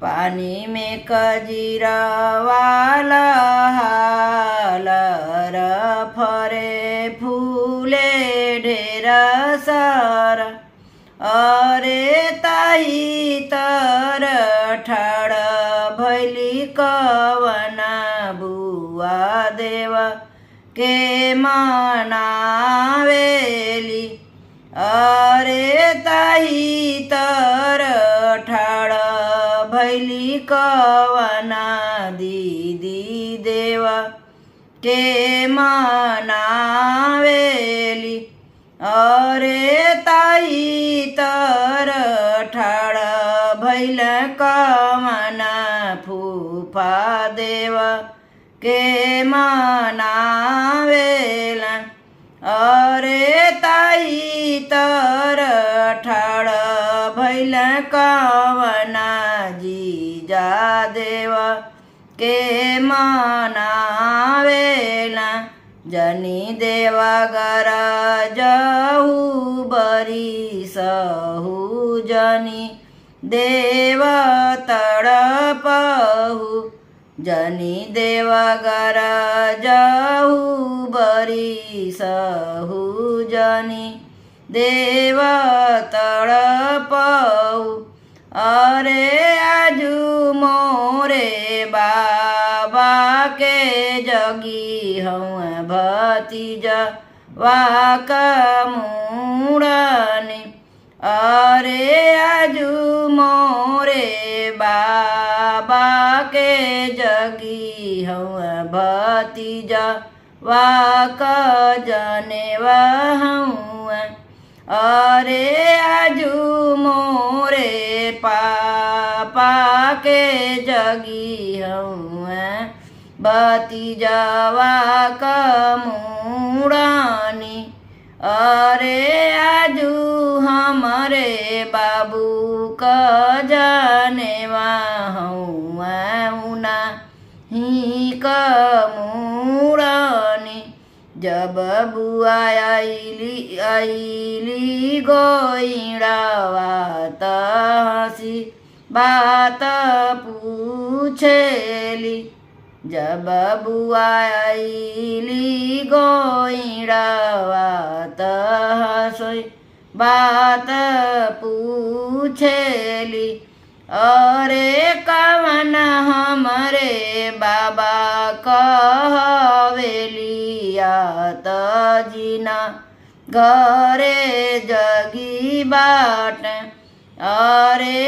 पानी में कजीरवाल हालर फरे फूले ढेर सर अरे ताही तर ठाड़ भैली कवना बुआ देव के मनावेली अरे ताही तर ठाड़ भैली कवना दीदी देव के मनावेली अरे ताई तर ठाड़ भैल कवना फूफा देव के मनावेला अरे ताई तर ठाड़ भैल कवना जीजा देव के मनावेला जनी देवा गर जहू बरी सहू जनी देव तड़पहू जनी देवा गर जहू बरी सहू जनी देव तड़पहू अरे आजू मोरे बाबा के जगी हूँ भतीजा वाक मूड़नी अरे आजू मोरे बाबा के जगी हूँ भतीजा वाक जनेवा हूँ अरे आजू मोरे पापा के जगी हूँ भतीजवा कमूड़नी अरे आजू हमारे बाबू क जनेवा हूँ उना ही कमूड़नी जब बुआ आईली गोइड़ावा त हंसी बात पूछेली जब बुआ आईली गोइड़ावा त हंसी बात पूछेली अरे कवन हमरे बाबा कहवेलिया त जीना घरे जगी बाट अरे